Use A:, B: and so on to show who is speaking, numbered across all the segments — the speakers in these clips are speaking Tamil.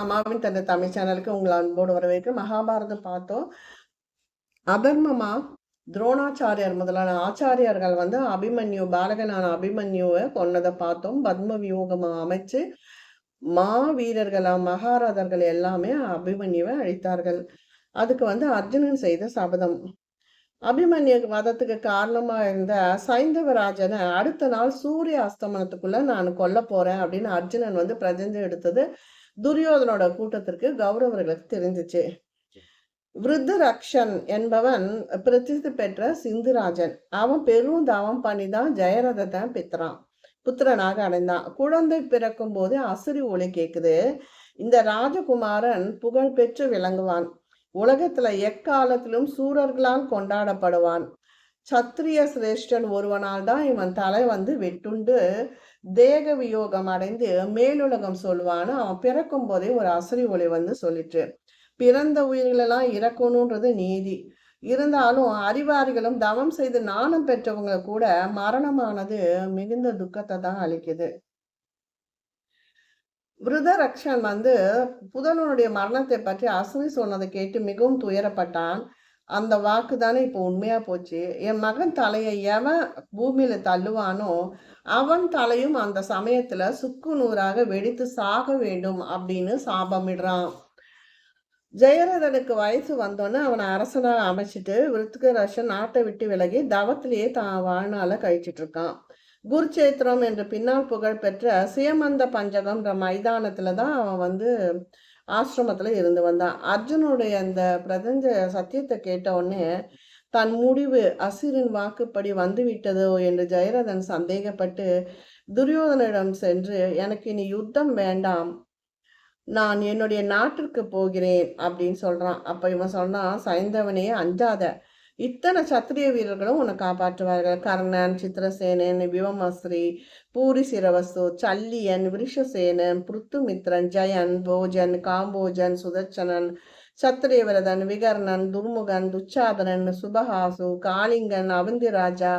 A: அம்மாவின் தந்தை தமிழ் சேனலுக்கு உங்களை அன்போடு வரவேற்கிறேன். மகாபாரதம் பார்த்தோம். அதர்மமா துரோணாச்சாரியார் முதலான ஆச்சாரியார்கள் அபிமன்யு பாலகனான அபிமன்யுவை கொன்னதை பார்த்தோம். பத்ம வியூகம் அமைச்சு மகாரதர்கள் எல்லாமே அபிமன்யுவை அழித்தார்கள். அதுக்கு அர்ஜுனன் செய்த சபதம். அபிமன்யு வதத்துக்கு காரணமா இருந்த சைந்தவராஜனை அடுத்த நாள் சூரிய அஸ்தமனத்துக்குள்ள நான் கொல்ல போறேன் அப்படின்னு அர்ஜுனன் பிரதிஞ்சு எடுத்தது துரியோதனோட கூட்டத்திற்கு கௌரவர்களுக்கு தெரிஞ்சிச்சு. விருத்தரக்ஷன் என்பவன் பிரசித்தி பெற்ற சிந்துராஜன். அவன் பெரும் தவம் பண்ணிதான் ஜெயரதத்தை புத்திரனாக அடைந்தான். குழந்தை பிறக்கும் போது அசுரி ஒளி கேக்குது. இந்த ராஜகுமாரன் புகழ் பெற்று விளங்குவான். உலகத்துல எக்காலத்திலும் சூரர்களால் கொண்டாடப்படுவான். சத்திரிய சிரேஷ்டன் ஒருவனால் தான் இவன் தலை வெட்டுண்டு தேக வியோகம் அடைந்து மேலுலகம் சொல்வான்னு அவன் பிறக்கும் போதே ஒரு அசுரி ஒளி சொல்லிட்டு, பிறந்த உயிர்களெல்லாம் இறக்கணுன்றது நீதி. இருந்தாலும் அறிவாரிகளும் தவம் செய்து நாணம் பெற்றவங்க கூட மரணமானது மிகுந்த துக்கத்தை தான் அளிக்குது. விருதரக்ஷன் புதலனுடைய மரணத்தை பற்றி அசுரி சொன்னதை கேட்டு மிகவும் துயரப்பட்டான். அந்த வாக்கு தானே இப்போ உண்மையா போச்சு. என் மகன் தலையை எவன் பூமியில தள்ளுவானோ அவன் தலையும் அந்த சமயத்துல சுக்கு நூறாக வெடித்து சாக வேண்டும் அப்படின்னு சாபமிடுறான். ஜெயரதனுக்கு வயசு வந்தோன்னு அவனை அரசனாக அமைச்சிட்டு விருத்திகராசன் நாட்டை விட்டு விலகி தவத்திலேயே தான் வாழ்நாள கழிச்சிட்டு இருக்கான். குருச்சேத்திரம் என்று பின்னால் புகழ் பெற்ற சியமந்த பஞ்சகம்ன்ற மைதானத்துலதான் அவன் ஆசிரமத்துல இருந்து வந்தான். அர்ஜுனுடைய அந்த பிரபஞ்ச சத்தியத்தை கேட்ட உடனே தன் முடிவு அசுரின் வாக்குப்படி வந்துவிட்டதோ என்று ஜெயரதன் சந்தேகப்பட்டு துரியோதனிடம் சென்று, எனக்கு இனி யுத்தம் வேண்டாம், நான் என்னுடைய நாட்டிற்கு போகிறேன் அப்படின்னு சொல்றான். அப்ப இவன் சொன்னான், சைந்தவனே அஞ்சாத, இத்தனை சத்திரிய வீரர்களும் உன்னை காப்பாற்றுவார்கள். கர்ணன், சித்திரசேனன், விவமஸ்ரீ, பூரி சிரவசு, சல்லியன், விருஷசேனன், புருத்துமித்ரன், ஜயன், போஜன், காம்போஜன், சுதர்சனன், சத்திரியவிரதன், விகர்ணன், துர்முகன், துச்சாதனன், சுபஹாசு, காளிங்கன், அவந்திராஜா,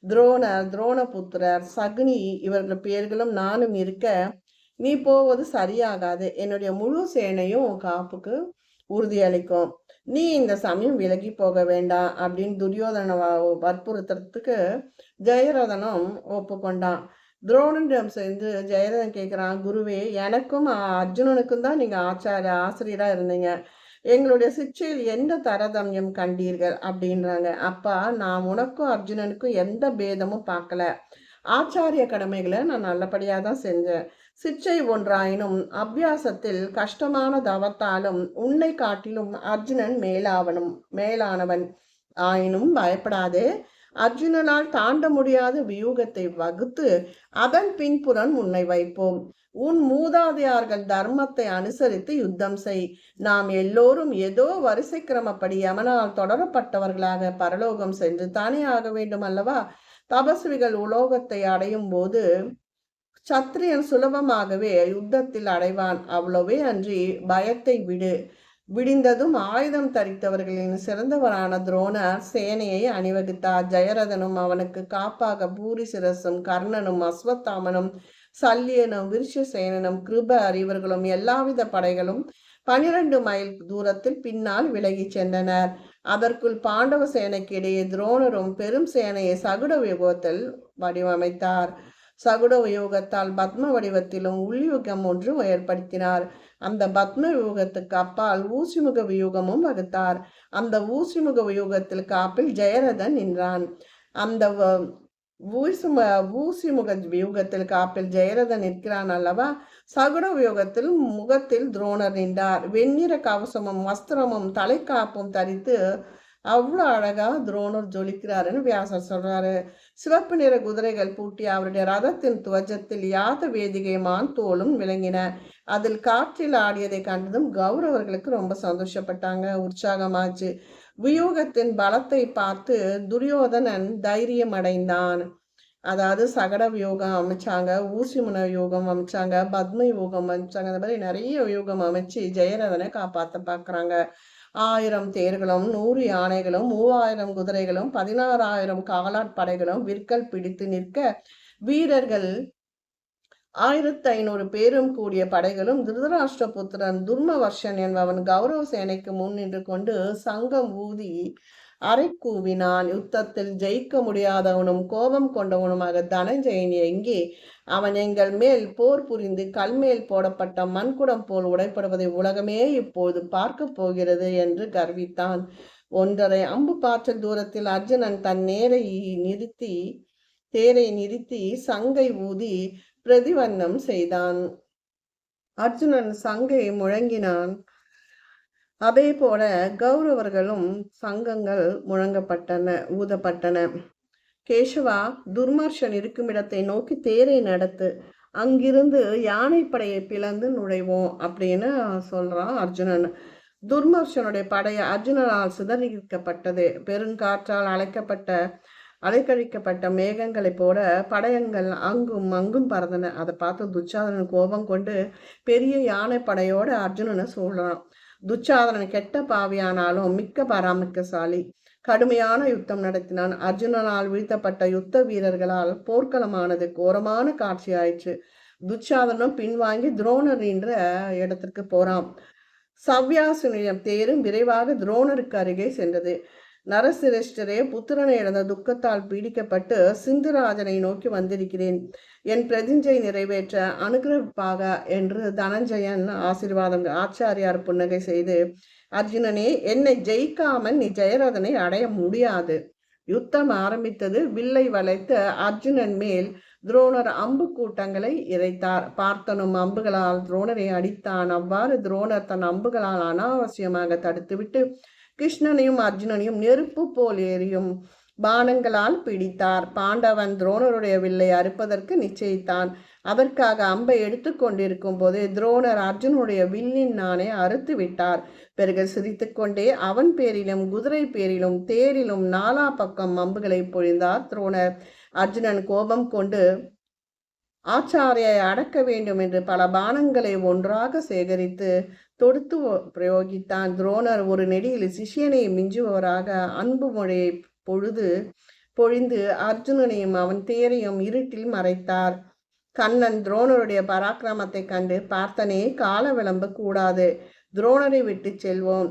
A: துரோணர், துரோணபுத்திரர், சகுனி இவர்கள் பேர்களும் நானும் இருக்க நீ போவது சரியாகாது. என்னுடைய முழு சேனையும் காப்புக்கு உறுதியளிக்கும். நீ இந்த சமயம் விலகி போக வேண்டாம் அப்படின்னு துரியோதன வற்புறுத்துறதுக்கு ஜெயரதனும் ஒப்புக்கொண்டான். துரோணனிடம் சேர்ந்து ஜெயரதன் கேட்கிறான், குருவே, எனக்கும் அர்ஜுனனுக்கும் தான் நீங்க ஆசிரியரா இருந்தீங்க. எங்களுடைய சிக்ஷையில் எந்த தரதமியம் கண்டீர்கள் அப்படின்றாங்க. அப்பா, நான் உனக்கும் அர்ஜுனனுக்கும் எந்த பேதமும் பார்க்கல. ஆச்சாரிய கடமைகளை நான் நல்லபடியா தான் செஞ்சேன். சிச்சை ஒன்றாயினும் அபியாசத்தில் கஷ்டமான தவத்தாலும் உன்னை காட்டிலும் அர்ஜுனன் மேலானவன் ஆயினும் பயப்படாதே. அர்ஜுனனால் தாண்ட முடியாத வியூகத்தை வகுத்து அதன் பின்புறம் உன்னை வைப்போம். உன் மூதாதையார்கள் தர்மத்தை அனுசரித்து யுத்தம் செய். நாம் எல்லோரும் ஏதோ வரிசை கிரமப்படி யமனால் தொடரப்பட்டவர்களாக பரலோகம் சென்று தானே ஆக வேண்டும் அல்லவா? தபஸ்விகள் உலோகத்தை அடையும் போது சத்திரியன் சுலபமாகவே யுத்தத்தில் அடைவான். அவ்வளவே அன்றி பயத்தை விடிந்ததும் ஆயுதம் தரித்தவர்களின் சிறந்தவரான துரோணர் சேனையை அணிவகுத்தார். ஜெயரதனும் அவனுக்கு காப்பாக பூரி சிரசும், கர்ணனும், அஸ்வத்தாமனும், சல்லியனும், விருஷசேனனும், கிருபர் இவர்களும் எல்லாவித படைகளும் 12 மைல் தூரத்தில் பின்னால் விலகி சென்றனர். அதற்குள் பாண்டவ சேனைக்கு இடையே துரோணரும் பெரும் சேனையை சகுட வியூகத்தில் வடிவமைத்தார். சகுட வியூகத்தால் பத்ம வடிவத்திலும் உள்யுகம் ஒன்று ஏற்படுத்தினார். அந்த பத்ம வியூகத்துக்கு அப்பால் ஊசிமுக வியூகமும் வகுத்தார். அந்த ஊசிமுக வியூகத்தில் காப்பில் ஜெயரதன் நின்றான். அந்த ஊசிமுக வியூகத்தில் காப்பில் ஜெயரதன் நிற்கிறான் அல்லவா? சகுட வியூகத்தில் முகத்தில் துரோணர் நின்றார். வெண்ணிற கவசமும் வஸ்திரமும் தலைக்காப்பும் தரித்து அவ்வளவு அழகா துரோணர் ஜொலிக்கிறாருன்னு வியாசர் சொல்றாரு. சிவப்பு நிற குதிரைகள் பூட்டி அவருடைய ரதத்தின் துவஜத்தில் யாக வேதிகைமான் தோளும் விளங்கின. அதில் காற்றில் ஆடியதை கண்டதும் கௌரவர்களுக்கு ரொம்ப சந்தோஷப்பட்டாங்க, உற்சாகமாச்சு. வியூகத்தின் பலத்தை பார்த்து துரியோதனன் தைரியம் அடைந்தான். அதாவது சகட வியூகம் அமைச்சாங்க, ஊசிமுன யோகம் அமைச்சாங்க, பத்ம யோகம் அமைச்சாங்க. இந்த மாதிரி நிறைய யோகம் அமைச்சு ஜெயரதனை காப்பாற்ற பார்க்குறாங்க. 1000 தேர்களும் 100 யானைகளும் 3000 குதிரைகளும் 16,000 காலாட்படைகளும் விற்கள் பிடித்து நிற்க வீரர்கள் 1500 பேரும் கூடிய படைகளும் திருதராஷ்டிர புத்திரன் துர்மவர்ஷன் என்பவன் கௌரவ சேனைக்கு முன் நின்று கொண்டு சங்கம் ஊதி அரை கூவினான். யுத்தத்தில் ஜெயிக்க முடியாதவனும் கோபம் கொண்டவனுமாக தனஞ்சயன் எங்கே? அவன் எங்கள் மேல் போர் புரிந்து கல்மேல் போடப்பட்ட மண்குடம் போல் உடைப்படுவதை உலகமே இப்போது பார்க்க போகிறது என்று கர்வித்தான். 1.5 அம்பு பாய்ச்சல் தூரத்தில் அர்ஜுனன் தன் தேரை நிறுத்தி சங்கை ஊதி பிரதிவண்ணம் செய்தான். அர்ஜுனன் சங்கை முழங்கினான். அதே போல கௌரவர்களும் சங்கங்கள் ஊதப்பட்டன. கேசவா, துர்மர்ஷன் இருக்கும் இடத்தை நோக்கி தேரை நடத்து, அங்கிருந்து யானைப்படையை பிளந்து நுழைவோம் அப்படின்னு சொல்றான் அர்ஜுனன். துர்மர்ஷனுடைய படை அர்ஜுனனால் சிதறிக்கப்பட்டது. பெருங்காற்றால் அலைக்கழிக்கப்பட்ட மேகங்களை போல படையங்கள் அங்கும் அங்கும் பறந்தன. அதை பார்த்து துச்சாதனன் கோபம் கொண்டு பெரிய யானை படையோட அர்ஜுனனை சூழ்றான். துச்சாதனன் கெட்ட பாவியானாலும் மிக்க பராமரிக்கசாலி. கடுமையான யுத்தம் நடத்தினான். அர்ஜுனனால் வீழ்த்தப்பட்ட யுத்த வீரர்களால் போர்க்களமானது கோரமான காட்சி ஆயிற்று. துச்சாதனும் பின்வாங்கி துரோணர் என்ற இடத்திற்கு போறான். சவ்யாசுனியம் தேரும் விரைவாக துரோணருக்கு அருகே சென்றது. நரசிரேஷ்டரே, புத்திரனை இழந்த துக்கத்தால் பீடிக்கப்பட்டு சிந்துராஜனை நோக்கி வந்திருக்கிறேன். என் பிரதிஞ்சை நிறைவேற்ற அனுகிரகிப்பாக என்று தனஞ்சயன் ஆச்சாரியார் புன்னகை செய்து, அர்ஜுனனே, என்னை ஜெயிக்காமல் நீ ஜெயரதனை அடைய முடியாது. யுத்தம் ஆரம்பித்தது. வில்லை வளைத்து அர்ஜுனன் மேல் துரோணர் அம்பு கூட்டங்களை இறைத்தார். பார்த்தனும் அம்புகளால் துரோணரை அடித்தான். அவ்வாறு துரோணர் தன் அம்புகளால் அனாவசியமாக தடுத்துவிட்டு கிருஷ்ணனையும் அர்ஜுனனையும் நெருப்பு போல் எரியும் பானங்களால் பிடித்தார். பாண்டவன் துரோணருடைய வில்லை அறுப்பதற்கு நிச்சயித்தான். அதற்காக அம்பை எடுத்து கொண்டிருக்கும் போது துரோணர் அர்ஜுனுடைய வில்லின் நாணை அறுத்து விட்டார். பிறகு சிரித்து கொண்டே அவன் பேரிலும் குதிரை பேரிலும் தேரிலும் நாலா பக்கம் அம்புகளை பொழிந்தார் துரோணர். அர்ஜுனன் கோபம் கொண்டு ஆச்சாரியை அடக்க வேண்டும் என்று பல பானங்களை ஒன்றாக சேகரித்து தொடுத்து பிரயோகித்தான். துரோணர் ஒரு நெடியில் சிஷியனை மிஞ்சுபவராக அன்பு மொழியை பொழிந்து அர்ஜுனனையும் அவன் தேரையும் இருட்டில் மறைத்தார். கண்ணன் துரோணருடைய பராக்கிரமத்தை கண்டு, பார்த்தனே, கால விளம்ப கூடாது, துரோணரை விட்டு செல்வோம்.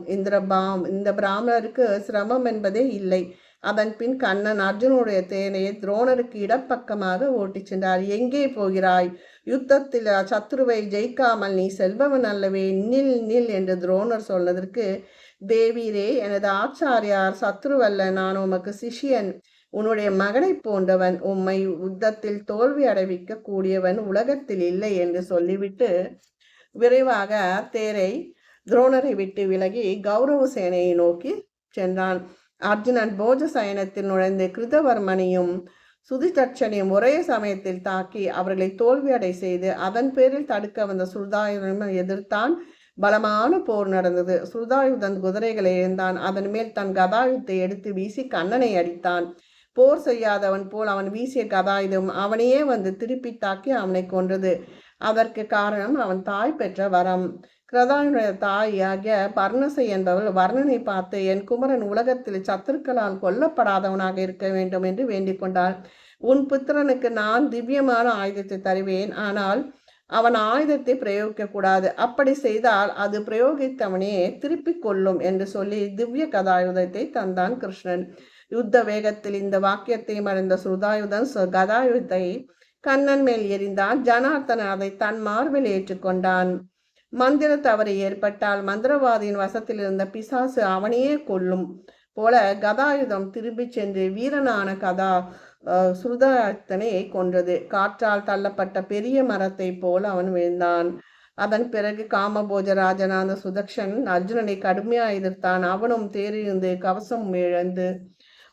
A: இந்த பிராமணருக்கு சிரமம் என்பதே இல்லை. அதன் பின் கண்ணன் அர்ஜுனுடைய தேனையை துரோணருக்கு இடப்பக்கமாக ஓட்டிச் சென்றார். எங்கே போகிறாய்? யுத்தத்தில் சத்ருவை ஜெயிக்காமல் நீ செல்பவன் அல்லவே, நில் நில் என்று துரோணர் சொன்னதற்கு, தேவீரே, எனது ஆச்சாரியார் சத்ருவல்ல, நான் உமக்கு சிஷியன், உன்னுடைய மகனை போன்றவன், உம்மை யுத்தத்தில் தோல்வி அடைவிக்க கூடியவன் உலகத்தில் இல்லை என்று சொல்லிவிட்டு விரைவாக தேரை துரோணரை விட்டு விலகி கௌரவ சேனையை நோக்கி சென்றான். அர்ஜுனன் போஜ சயனத்தில் நுழைந்து கிருதவர்மனையும் சுதிதட்சனையும் ஒரே சமயத்தில் தாக்கி அவர்களை தோல்வியடை செய்து அதன் பேரில் தடுக்க வந்த சுருதாயுதனை எதிர்த்தான். பலமான போர் நடந்தது. சுருதாயுதன் குதிரைகளை எழுந்தான். அதன் மேல் தன் கதாயுத்தை எடுத்து வீசி கண்ணனை அடித்தான். போர் செய்யாதவன் போல் அவன் வீசிய கதாயுதம் அவனையே வந்து திருப்பி தாக்கி அவனை கொன்றது. அதற்கு காரணம் அவன் தாய் பெற்ற வரம். கிருதாயுடைய தாயாகிய பர்ணசை என்பவள் வர்ணனை பார்த்து, என் குமரன் உலகத்தில் சத்துருக்களால் கொல்லப்படாதவனாக இருக்க வேண்டும் என்று வேண்டிக் கொண்டாள். உன் புத்திரனுக்கு நான் திவ்யமான ஆயுதத்தை தருவேன், ஆனால் அவன் ஆயுதத்தை பிரயோகிக்க கூடாது. அப்படி செய்தால் அது பிரயோகித்தவனே திருப்பிக் கொள்ளும் என்று சொல்லி திவ்ய கதாயுதத்தை தந்தான் கிருஷ்ணன். யுத்த வேகத்தில் இந்த வாக்கியத்தை மறைந்த சுதாயுதன் கதாயுதத்தை கண்ணன் மேல் எறிந்தான். ஜனார்த்தன் அதை தன் மார்பில் ஏற்றுக்கொண்டான். மந்திர தவறு ஏற்பட்டால் மந்திரவாதியின் வசத்தில் இருந்த பிசாசு அவனையே கொல்லும் போல கதாயுதம் திரும்பி சென்று வீரனான சுருதாயுதனை கொன்றது. காற்றால் தள்ளப்பட்ட பெரிய மரத்தை போல் அவன் விழுந்தான். அதன் பிறகு காமபோஜ ராஜனான சுதக்ஷன் அர்ஜுனனை கடுமையாக எதிர்த்தான். அவனும் தேரிலிருந்து கவசம் இழந்து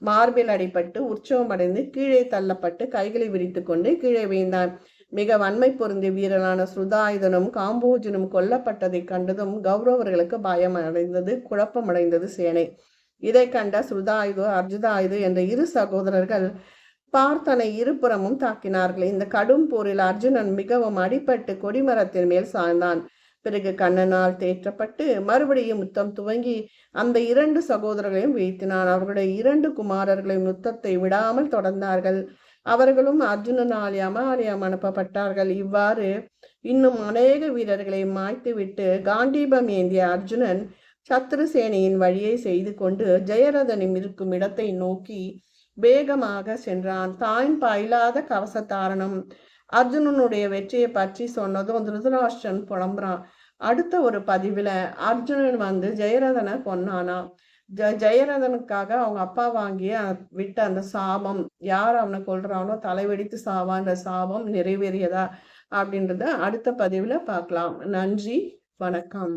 A: மார்பில் அடிபட்டு உற்சவமடைந்து கீழே தள்ளப்பட்டு கைகளை விரித்து கொண்டு கீழே வீழ்ந்தான். மிக வன்மை பொருந்திய வீரனான சுருதாயுதனும் காம்போஜனும் கொல்லப்பட்டதை கண்டதும் கௌரவர்களுக்கு பயமடைந்தது, குழப்பமடைந்தது சேனை. இதை கண்ட சுருதாயுது அர்ஜுதாயுது என்ற இரு சகோதரர்கள் பார்த்தனை இருபுறமும் தாக்கினார்கள். இந்த கடும் போரில் அர்ஜுனன் மிகவும் அடிபட்டு கொடிமரத்தின் மேல் சாய்ந்தான். பிறகு கண்ணனால் தேற்றப்பட்டு மறுபடியும் யுத்தம் துவங்கி அந்த இரண்டு சகோதரர்களையும் வீழ்த்தினான். அவர்களுடைய இரண்டு குமாரர்களையும் யுத்தத்தை விடாமல் தொடர்ந்தார்கள். அவர்களும் அர்ஜுனனால் யமாலயம் அனுப்பப்பட்டார்கள். இவ்வாறு இன்னும் அநேக வீரர்களை மாய்த்துவிட்டு காண்டீபம் ஏந்திய அர்ஜுனன் சத்ருசேனையின் வழியை செய்து கொண்டு ஜெயரதனும் இருக்கும் இடத்தை நோக்கி வேகமாக சென்றான். தான் பயிலாத கவசத்தாரணம் அர்ஜுனனுடைய வெற்றியை பற்றி சொன்னதும் திருதராஷ்டிரன் புலம்புறான். அடுத்த ஒரு பதிவில் அர்ஜுனன் ஜெயரதனை கொன்னானா. ஜெயரதனுக்காக அவங்க அப்பா வாங்கிய விட்ட அந்த சாபம், யார் அவனை கொல்றானோ தலைவெடித்து சாவான்ற சாபம் நிறைவேறியதா அப்படின்றத அடுத்த பதிவில் பார்க்கலாம். நன்றி, வணக்கம்.